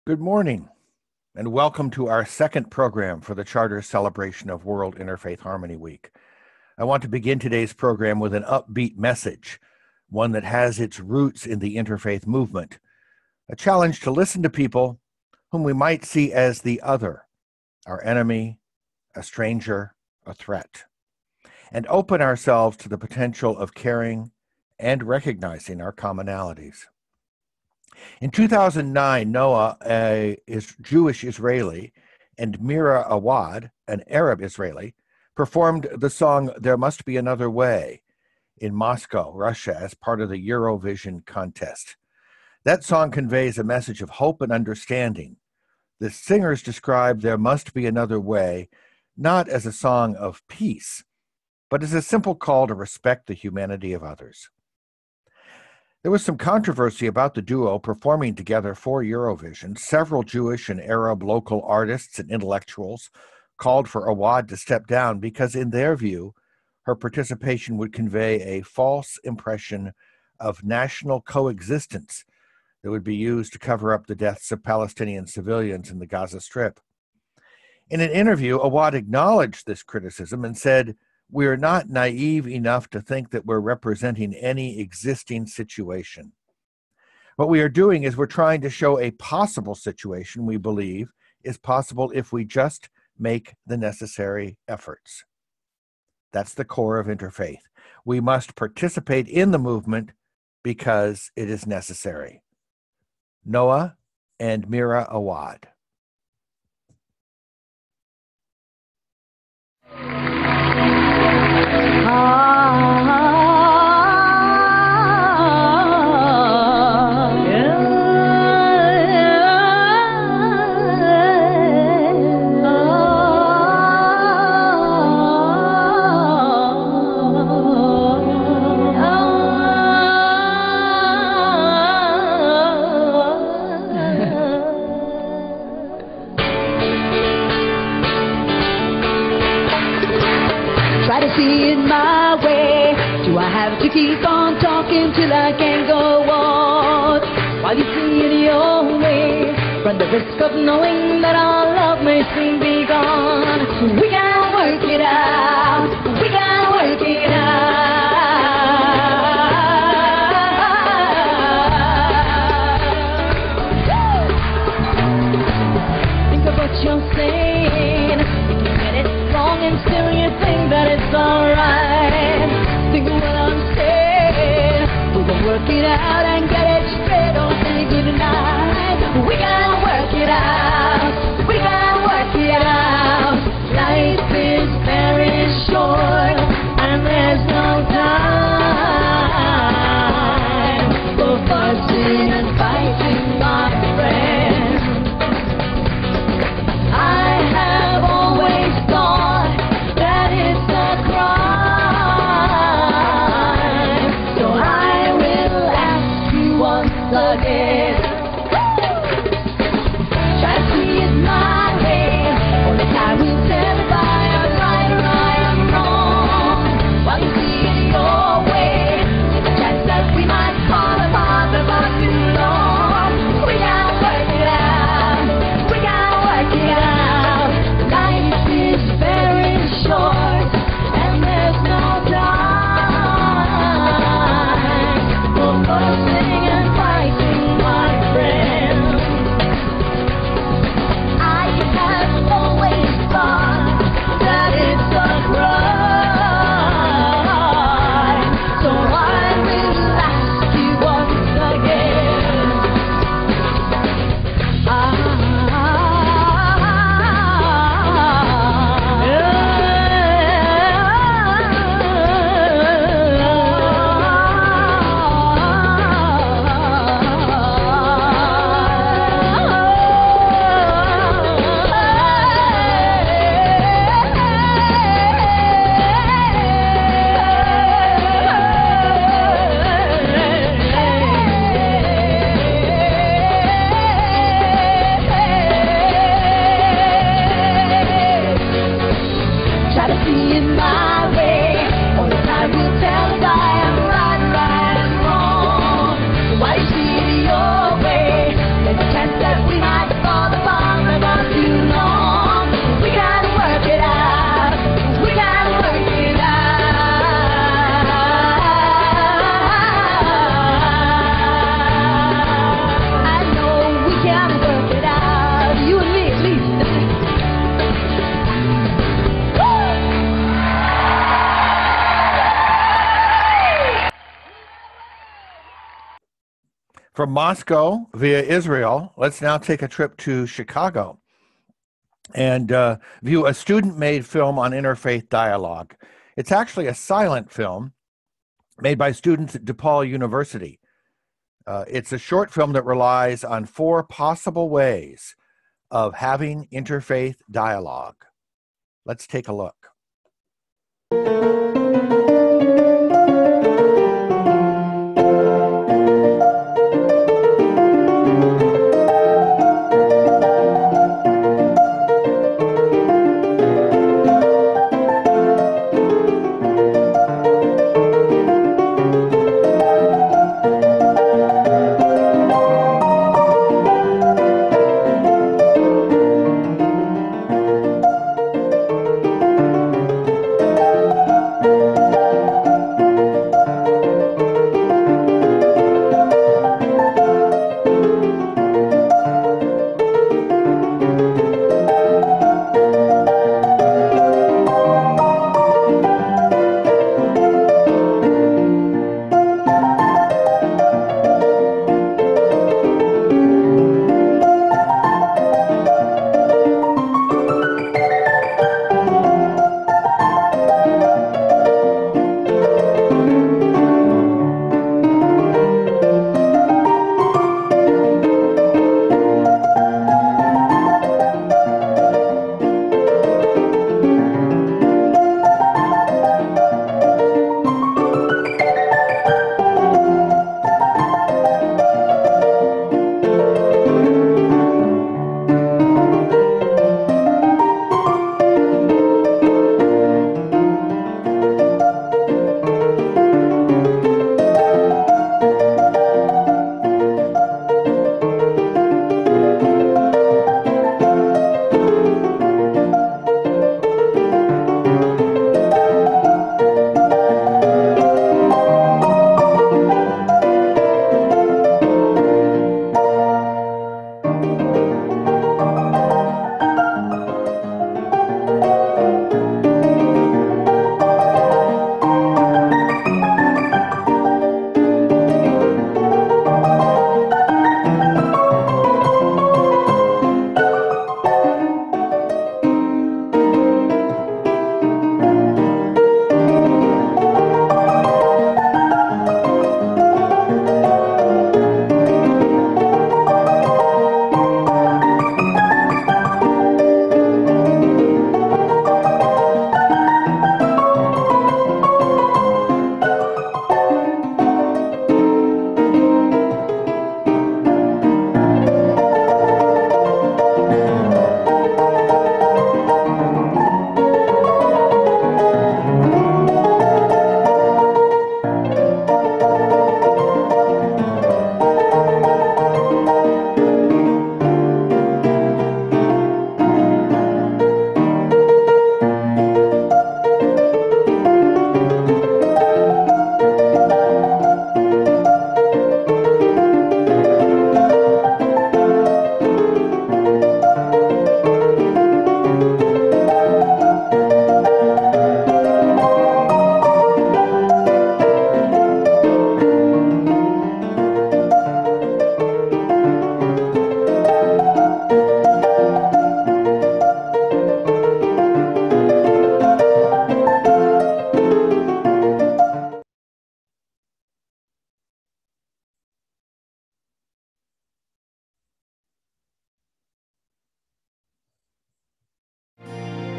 Good morning, and welcome to our second program for the Charter's celebration of World Interfaith Harmony Week. I want to begin today's program with an upbeat message, one that has its roots in the interfaith movement, a challenge to listen to people whom we might see as the other, our enemy, a stranger, a threat, and open ourselves to the potential of caring and recognizing our commonalities. In 2009, Noah, a Jewish Israeli, and Mira Awad, an Arab Israeli, performed the song There Must Be Another Way in Moscow, Russia, as part of the Eurovision contest. That song conveys a message of hope and understanding. The singers describe There Must Be Another Way not as a song of peace, but as a simple call to respect the humanity of others. There was some controversy about the duo performing together for Eurovision. Several Jewish and Arab local artists and intellectuals called for Awad to step down because, in their view, her participation would convey a false impression of national coexistence that would be used to cover up the deaths of Palestinian civilians in the Gaza Strip. In an interview, Awad acknowledged this criticism and said, "We are not naive enough to think that we're representing any existing situation. What we are doing is we're trying to show a possible situation we believe is possible if we just make the necessary efforts." That's the core of interfaith. We must participate in the movement because it is necessary. Noah and Mira Awad. Keep on talking till I can't go on. While you see it your way, run the risk of knowing that our love may soon be gone. We can work it out. We can work it out. Think of what you're saying. You can get it wrong and still you think that it's alright. Think of what I'm saying. We can work it out and get it straight. Don't say goodnight. We can work it out. We can work it out. Life is very short and there's no time for fussing and fighting, my friend. I have always thought that it's a crime. Again. Try to see it my way. Only time will tell if I am right or I am wrong. While you see it your way, there's a chance that we might fall apart before too long. We gotta work it out. We gotta work it out. Life is very short and there's no time for fussing and fighting, my friend. From Moscow via Israel, let's now take a trip to Chicago and view a student-made film on interfaith dialogue. It's actually a silent film made by students at DePaul University. It's a short film that relies on 4 possible ways of having interfaith dialogue. Let's take a look.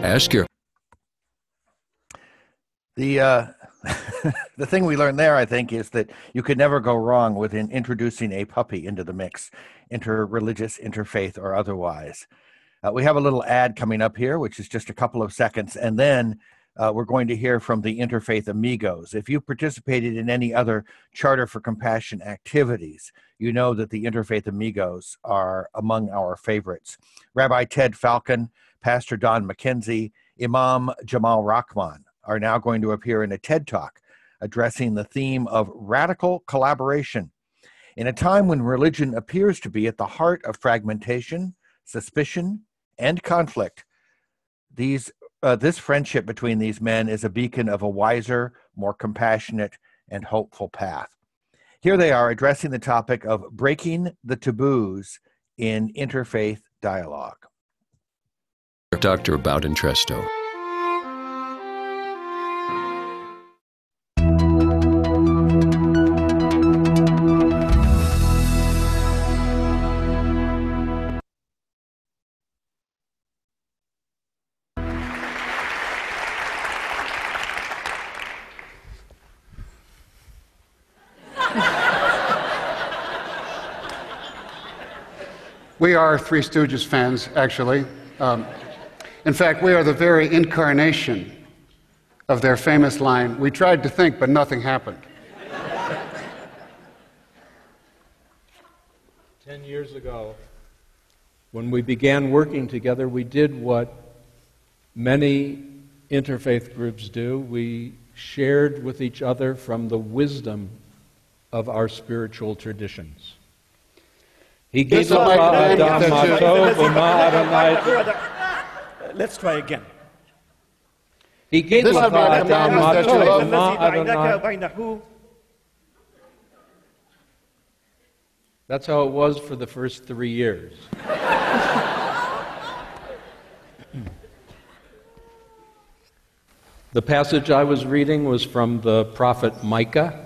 Ask your. The the thing we learned there, I think, is that you could never go wrong with introducing a puppy into the mix, interreligious, interfaith, or otherwise. We have a little ad coming up here, which is just a couple of seconds, and then we're going to hear from the Interfaith Amigos. If you participated in any other Charter for Compassion activities, you know that the Interfaith Amigos are among our favorites. Rabbi Ted Falcon, Pastor Don McKenzie, Imam Jamal Rahman are now going to appear in a TED Talk addressing the theme of radical collaboration. In a time when religion appears to be at the heart of fragmentation, suspicion, and conflict, this friendship between these men is a beacon of a wiser, more compassionate, and hopeful path. Here they are addressing the topic of breaking the taboos in interfaith dialogue. Dr. Bowden Tresto. We are Three Stooges fans, actually. In fact, we are the very incarnation of their famous line, "We tried to think, but nothing happened." 10 years ago, when we began working together, we did what many interfaith groups do. We shared with each other from the wisdom of our spiritual traditions. Let's try again. That's how it was for the first 3 years. The passage I was reading was from the prophet Micah,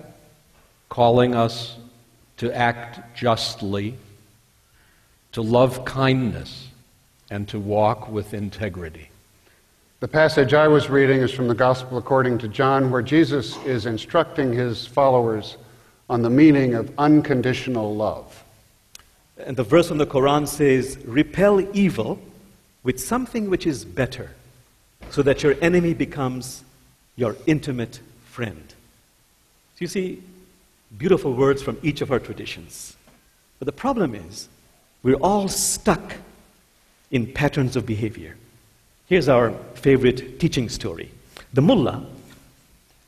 calling us to act justly, to love kindness, and to walk with integrity. The passage I was reading is from the Gospel according to John, where Jesus is instructing his followers on the meaning of unconditional love. And the verse from the Quran says, "Repel evil with something which is better, so that your enemy becomes your intimate friend." So you see, beautiful words from each of our traditions. But the problem is, we're all stuck in patterns of behavior. Here's our favorite teaching story. The mullah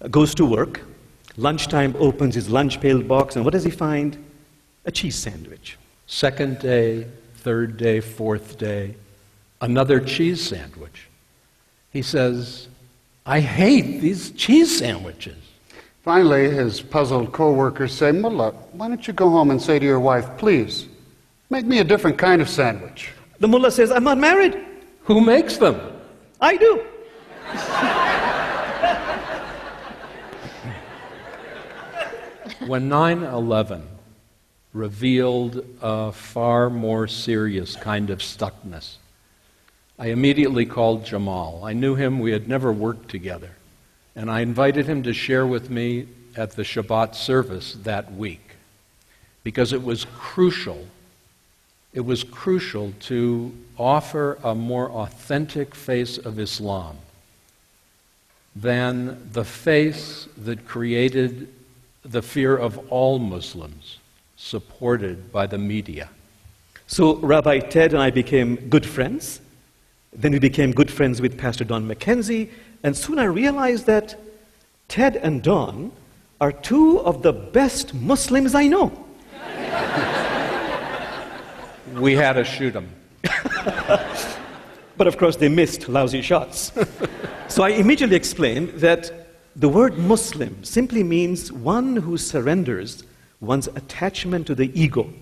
goes to work, lunchtime opens his lunch pail box, and what does he find? A cheese sandwich. Second day, third day, fourth day, another cheese sandwich. He says, "I hate these cheese sandwiches." Finally, his puzzled co-workers say, "Mullah, why don't you go home and say to your wife, please, make me a different kind of sandwich?" The mullah says, "I'm not married." Who makes them? I do. When 9/11 revealed a far more serious kind of stuckness, I immediately called Jamal. I knew him, we had never worked together, and I invited him to share with me at the Shabbat service that week, because it was crucial. It was crucial to offer a more authentic face of Islam than the face that created the fear of all Muslims, supported by the media. So Rabbi Ted and I became good friends. Then we became good friends with Pastor Don McKenzie, and soon I realized that Ted and Don are two of the best Muslims I know. We had to shoot them. But of course they missed lousy shots. So I immediately explained that the word Muslim simply means one who surrenders one's attachment to the ego.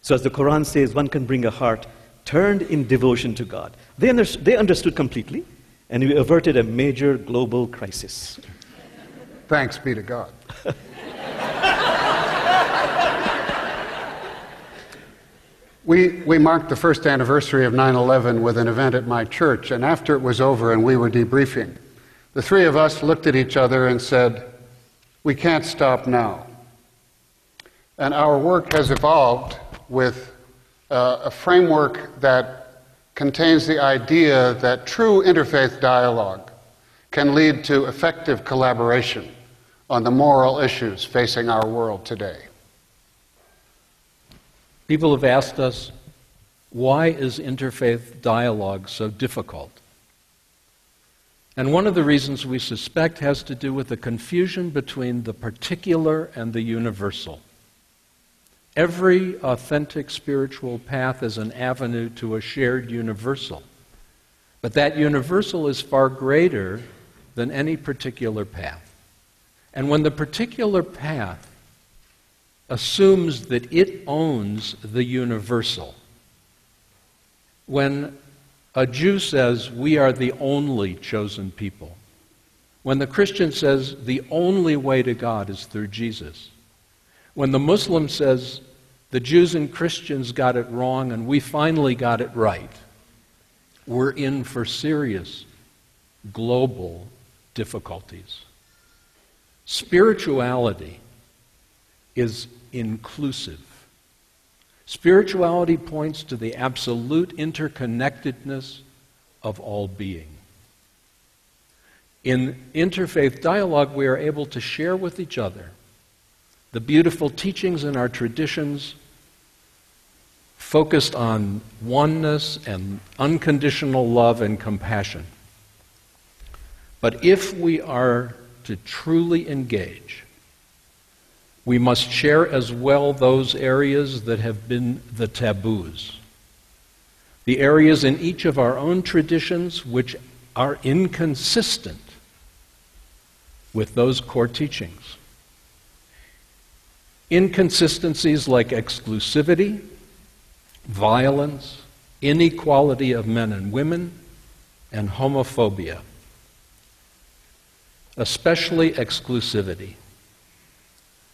So as the Quran says, one can bring a heart turned in devotion to God. They understood completely, and we averted a major global crisis. Thanks be to God. We marked the first anniversary of 9/11 with an event at my church, and after it was over and we were debriefing, the three of us looked at each other and said, "We can't stop now." And our work has evolved with a framework that contains the idea that true interfaith dialogue can lead to effective collaboration on the moral issues facing our world today. People have asked us, why is interfaith dialogue so difficult? And one of the reasons we suspect has to do with the confusion between the particular and the universal. Every authentic spiritual path is an avenue to a shared universal. But that universal is far greater than any particular path. And when the particular path assumes that it owns the universal. When a Jew says, we are the only chosen people, when the Christian says the only way to God is through Jesus, when the Muslim says the Jews and Christians got it wrong and we finally got it right, we're in for serious global difficulties. Spirituality is inclusive. Spirituality points to the absolute interconnectedness of all being. In interfaith dialogue, we are able to share with each other the beautiful teachings in our traditions focused on oneness and unconditional love and compassion. But if we are to truly engage, we must share as well those areas that have been the taboos, the areas in each of our own traditions which are inconsistent with those core teachings. Inconsistencies like exclusivity, violence, inequality of men and women, and homophobia. Especially exclusivity.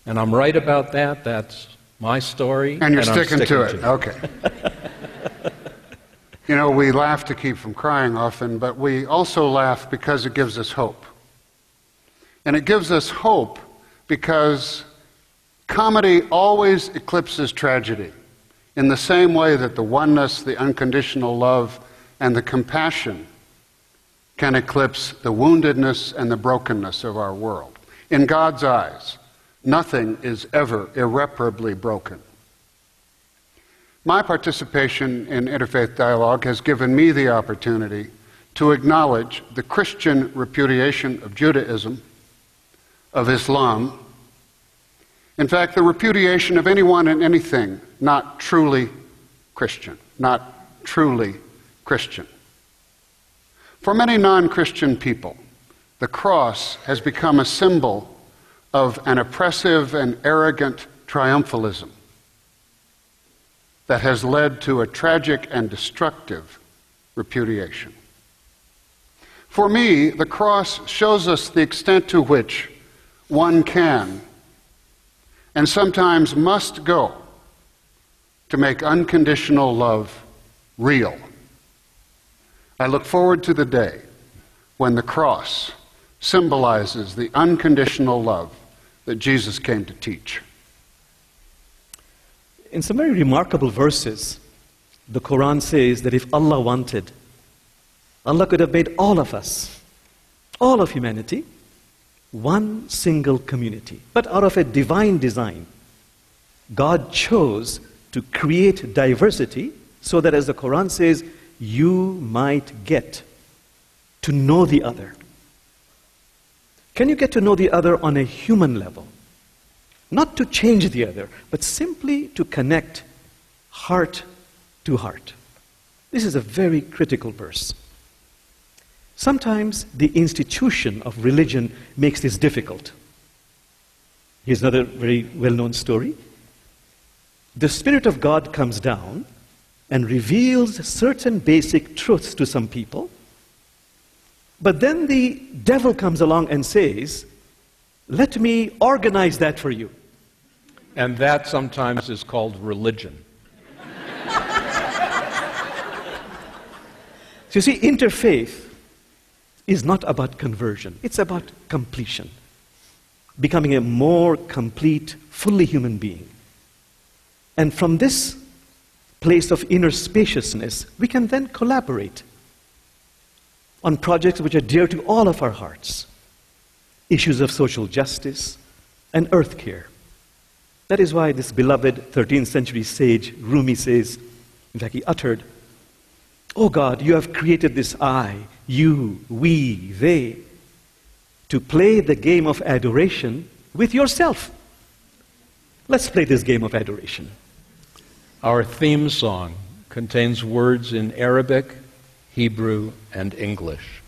And I'm right about that. That's my story. And you're sticking to it. Okay. You know, we laugh to keep from crying often, but we also laugh because it gives us hope. And it gives us hope because comedy always eclipses tragedy in the same way that the oneness, the unconditional love, and the compassion can eclipse the woundedness and the brokenness of our world. In God's eyes, nothing is ever irreparably broken. My participation in interfaith dialogue has given me the opportunity to acknowledge the Christian repudiation of Judaism, of Islam, in fact, the repudiation of anyone and anything not truly Christian, not truly Christian. For many non-Christian people, the cross has become a symbol of an oppressive and arrogant triumphalism that has led to a tragic and destructive repudiation. For me, the cross shows us the extent to which one can and sometimes must go to make unconditional love real. I look forward to the day when the cross symbolizes the unconditional love that Jesus came to teach. In some very remarkable verses, the Quran says that if Allah wanted, Allah could have made all of us, all of humanity, one single community. But out of a divine design, God chose to create diversity so that, as the Quran says, you might get to know the other. Can you get to know the other on a human level? Not to change the other, but simply to connect heart to heart. This is a very critical verse. Sometimes the institution of religion makes this difficult. Here's another very well-known story. The Spirit of God comes down and reveals certain basic truths to some people, but then the devil comes along and says, let me organize that for you. And that sometimes is called religion. So you see, interfaith is not about conversion. It's about completion. Becoming a more complete, fully human being. And from this place of inner spaciousness, we can then collaborate on projects which are dear to all of our hearts. Issues of social justice and earth care. That is why this beloved 13th century sage, Rumi, says, in fact he uttered, "Oh God, you have created this I, you, we, they, to play the game of adoration with yourself." Let's play this game of adoration. Our theme song contains words in Arabic, Hebrew, and English.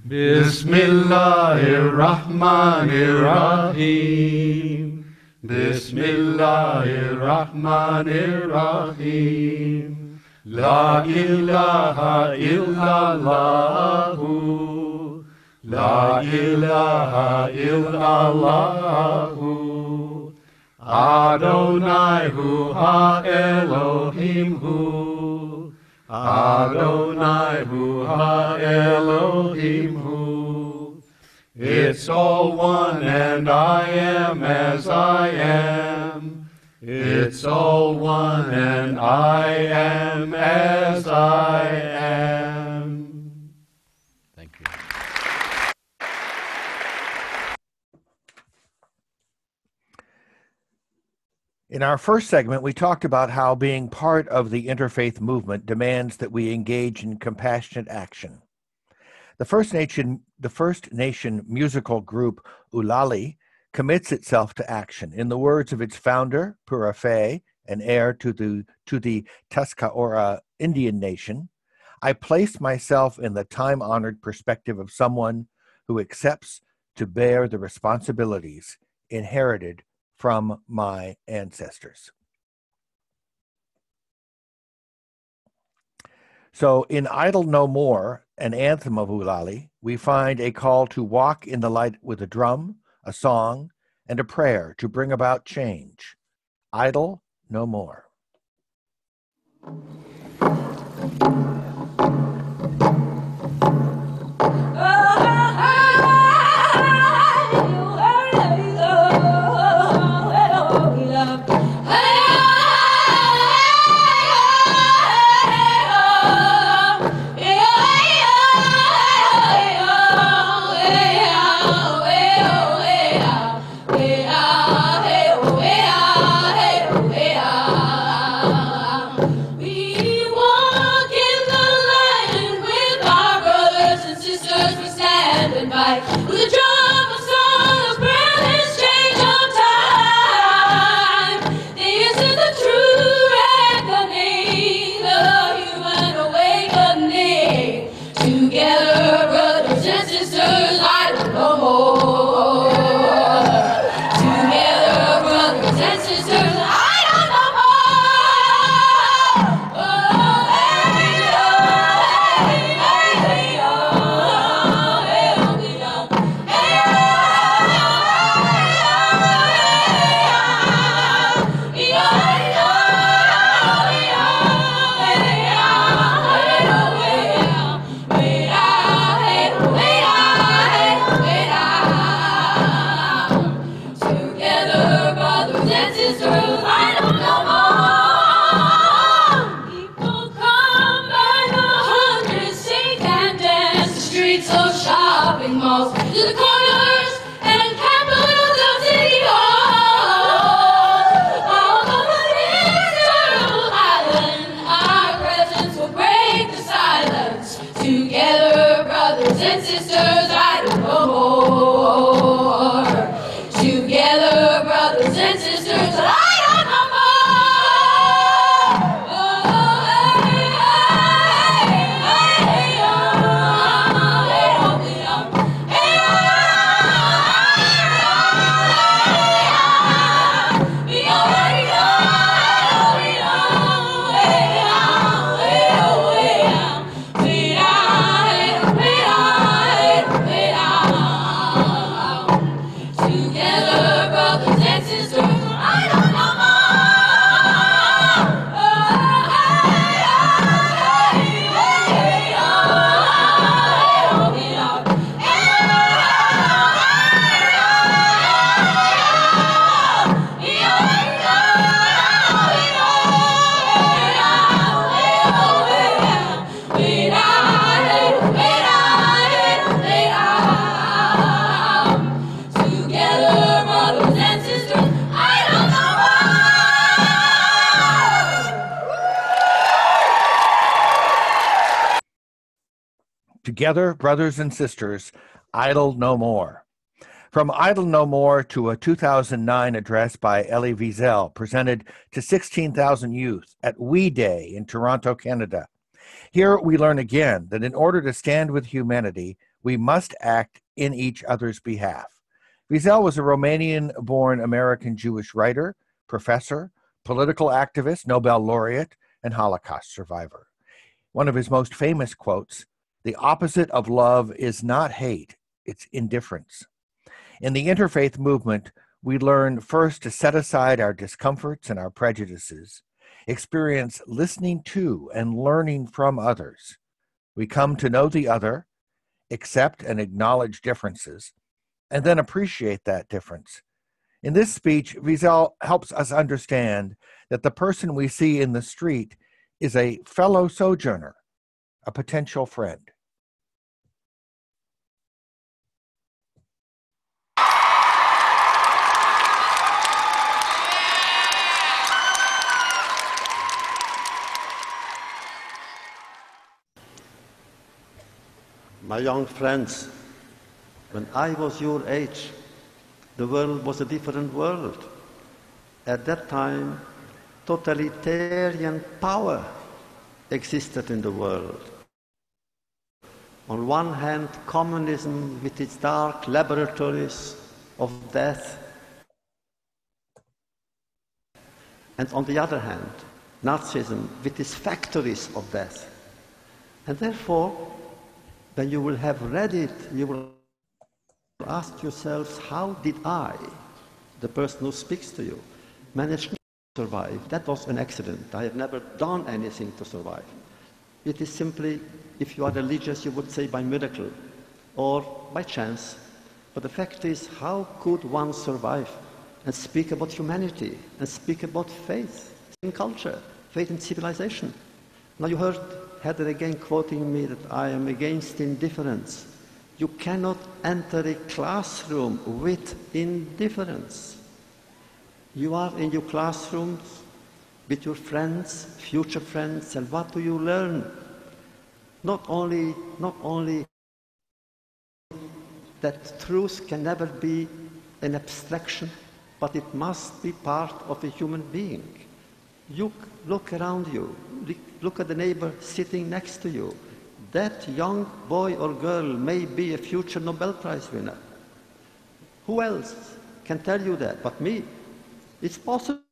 Bismillahirrahmanirrahim. Bismillahirrahmanirrahim. La ilaha illallahu. La ilaha illallahu. Adonai hu ha Elohim hu. Adonai hu ha Elohim hu. It's all one and I am as I am. It's all one and I am as I am. Thank you. In our first segment, we talked about how being part of the interfaith movement demands that we engage in compassionate action. The First Nation musical group Ulali commits itself to action. In the words of its founder, Purafe, an heir to the Tuscarora Indian nation, I place myself in the time-honored perspective of someone who accepts to bear the responsibilities inherited from my ancestors. So in Idle No More, an anthem of Ulali, we find a call to walk in the light with a drum, a song, and a prayer to bring about change. Idle no more. Together, brothers and sisters, idle no more. From Idle No More to a 2009 address by Elie Wiesel, presented to 16,000 youth at We Day in Toronto, Canada. Here we learn again that in order to stand with humanity, we must act in each other's behalf. Rizal was a Romanian-born American Jewish writer, professor, political activist, Nobel laureate, and Holocaust survivor. One of his most famous quotes, "The opposite of love is not hate, it's indifference." In the interfaith movement, we learn first to set aside our discomforts and our prejudices, experience listening to and learning from others. We come to know the other, accept and acknowledge differences, and then appreciate that difference. In this speech, Rizal helps us understand that the person we see in the street is a fellow sojourner, a potential friend. My young friends, when I was your age, the world was a different world. At that time, totalitarian power existed in the world. On one hand, communism with its dark laboratories of death, and on the other hand, Nazism with its factories of death. And therefore, when you will have read it, you will ask yourselves, how did I, the person who speaks to you, manage to survive? That was an accident. I have never done anything to survive. It is simply, if you are religious, you would say by miracle or by chance. But the fact is, how could one survive and speak about humanity and speak about faith in culture, faith in civilization? Now you heard Heather again quoting me that I am against indifference. You cannot enter a classroom with indifference. You are in your classrooms with your friends, future friends, and what do you learn? Not only that truth can never be an abstraction, but it must be part of a human being. You look around you, look at the neighbor sitting next to you. That young boy or girl may be a future Nobel Prize winner. Who else can tell you that but me? It's possible.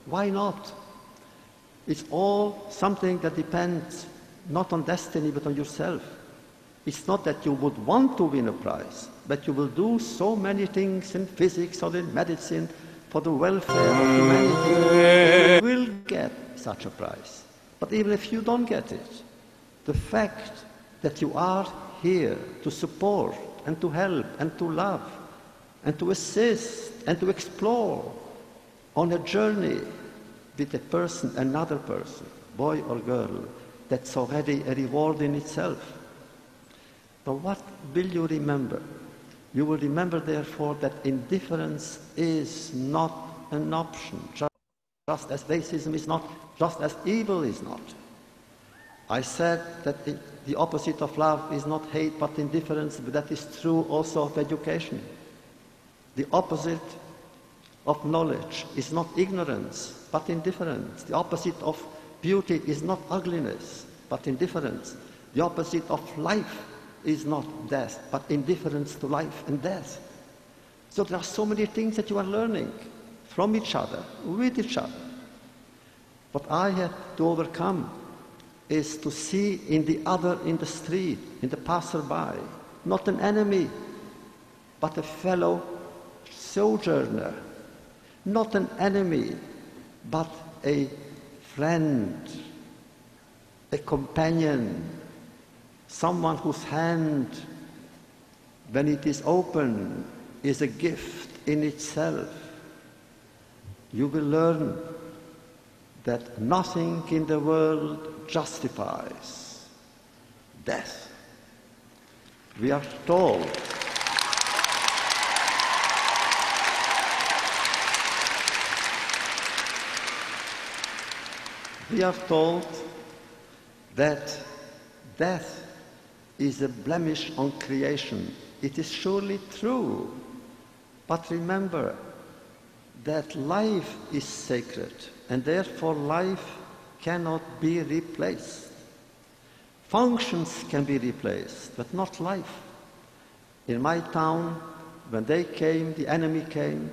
Why not? It's all something that depends not on destiny but on yourself. It's not that you would want to win a prize, but you will do so many things in physics or in medicine for the welfare of humanity that you will get such a prize. But even if you don't get it, the fact that you are here to support and to help and to love and to assist and to explore on a journey with a person, another person, boy or girl, that's already a reward in itself. But what will you remember? You will remember, therefore, that indifference is not an option, just as racism is not, just as evil is not. I said that the opposite of love is not hate but indifference, but that is true also of education. The opposite of knowledge is not ignorance but indifference. The opposite of beauty is not ugliness but indifference. The opposite of life is not death but indifference to life and death. So there are so many things that you are learning from each other, with each other. What I had to overcome is to see in the other in the street, in the passerby, not an enemy, but a fellow sojourner. Not an enemy, but a friend, a companion, someone whose hand, when it is open, is a gift in itself. You will learn that nothing in the world justifies death. We are told that death is a blemish on creation. It is surely true. But remember that life is sacred, and therefore life cannot be replaced. Functions can be replaced, but not life. In my town, when they came, the enemy came,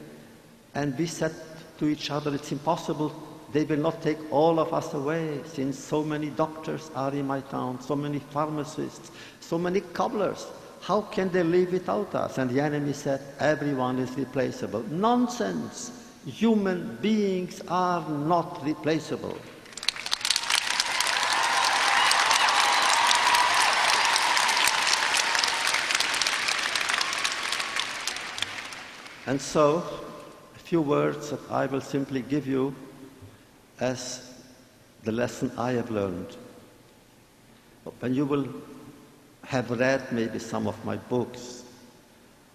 and we said to each other, it's impossible. They will not take all of us away, since so many doctors are in my town, so many pharmacists, so many cobblers. How can they live without us? And the enemy said, everyone is replaceable. Nonsense! Human beings are not replaceable. And so, a few words that I will simply give you as the lesson I have learned. When you will have read maybe some of my books,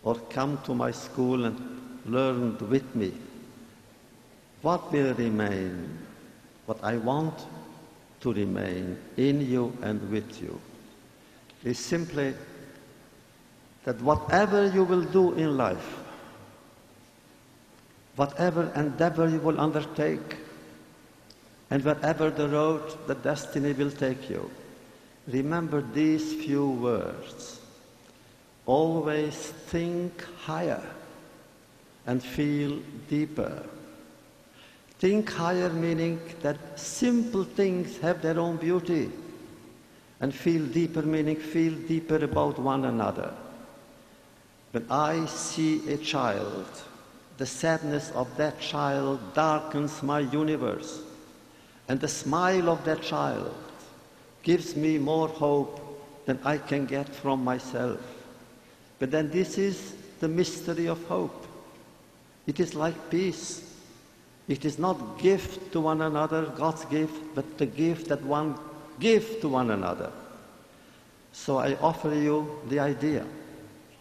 or come to my school and learned with me, what will remain, what I want to remain in you and with you, is simply that whatever you will do in life, whatever endeavor you will undertake, and wherever the road, the destiny will take you, remember these few words. Always think higher and feel deeper. Think higher meaning that simple things have their own beauty, and feel deeper meaning feel deeper about one another. When I see a child, the sadness of that child darkens my universe, and the smile of that child gives me more hope than I can get from myself. But then this is the mystery of hope. It is like peace. It is not gift to one another, God's gift, but the gift that one gives to one another. So I offer you the idea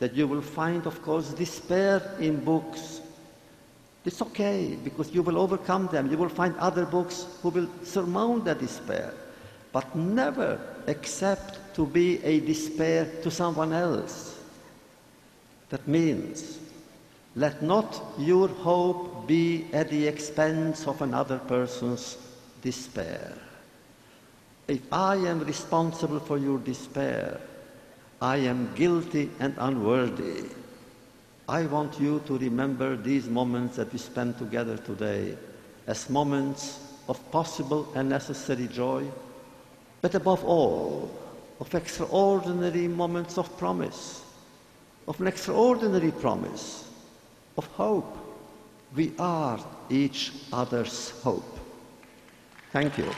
that you will find, of course, despair in books. It's okay, because you will overcome them. You will find other books who will surmount that despair. But never accept to be a despair to someone else. That means, let not your hope be at the expense of another person's despair. If I am responsible for your despair, I am guilty and unworthy. I want you to remember these moments that we spend together today as moments of possible and necessary joy, but above all, of extraordinary moments of promise, of an extraordinary promise, of hope. We are each other's hope. Thank you.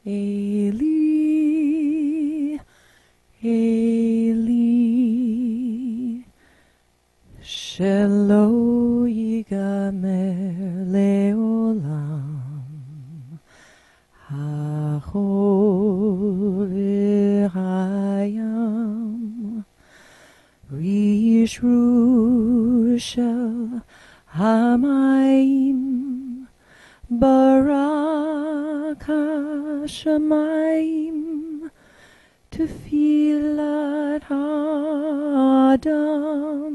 Eli, Eli, shelo yigamer leolam, hachor v'hayam, rishru shel hamayim, barak hashamayim, to feel at Adam,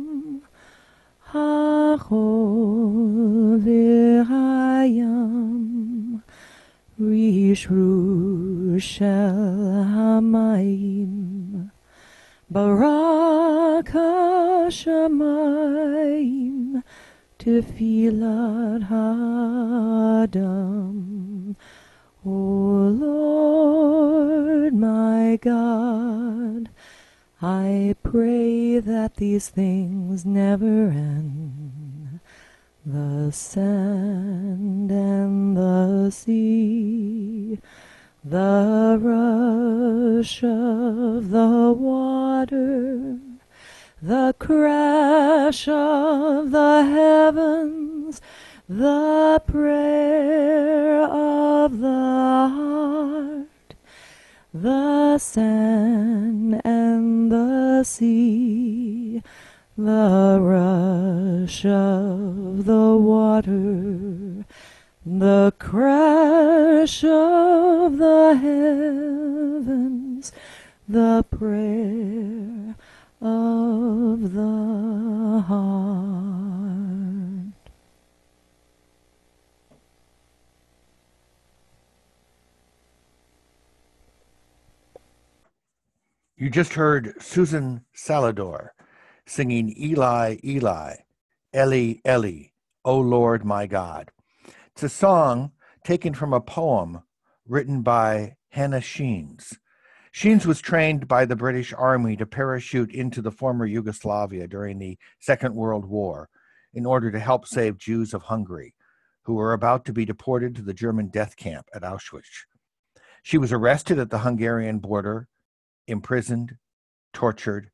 hachol v'hayam, rishru shel hamayim, barak hashamayim, to feel at Adam. O Lord my God, I pray that these things never end. The sand and the sea, the rush of the water, the crash of the heavens, the prayer of the heart, the sand and the sea, the rush of the water, the crash of the heavens, the prayer of the heart. You just heard Susan Salador singing Eli, Eli, Eli, Eli, O Lord my God. It's a song taken from a poem written by Hannah Sheens. Sheens was trained by the British Army to parachute into the former Yugoslavia during the Second World War in order to help save Jews of Hungary who were about to be deported to the German death camp at Auschwitz. She was arrested at the Hungarian border, imprisoned, tortured,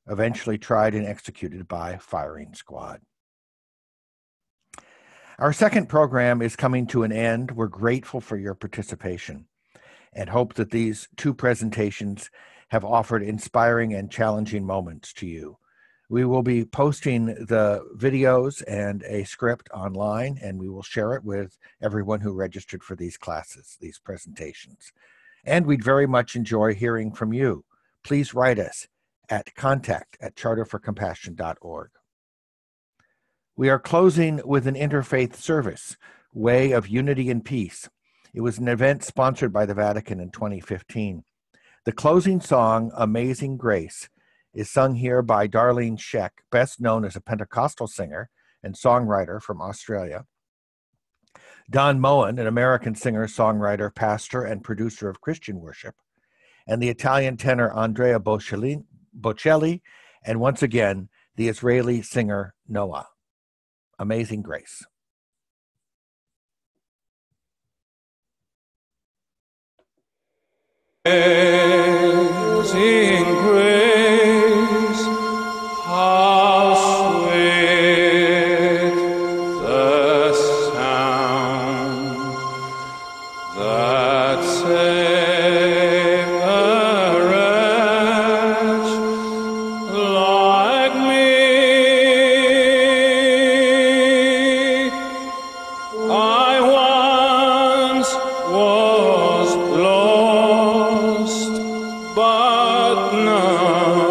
eventually tried and executed by firing squad. Our second program is coming to an end. We're grateful for your participation and hope that these two presentations have offered inspiring and challenging moments to you. We will be posting the videos and a script online, and we will share it with everyone who registered for these classes, these presentations. And we'd very much enjoy hearing from you. Please write us at contact@charterforcompassion.org. We are closing with an interfaith service, Way of Unity and Peace. It was an event sponsored by the Vatican in 2015. The closing song, Amazing Grace, is sung here by Darlene Scheck, best known as a Pentecostal singer and songwriter from Australia. Don Moen, an American singer, songwriter, pastor, and producer of Christian worship. And the Italian tenor Andrea Bocelli, and once again, the Israeli singer Noah. Amazing Grace. Amazing grace, how sweet the sound that saved a wretch like me. I once was lost, but now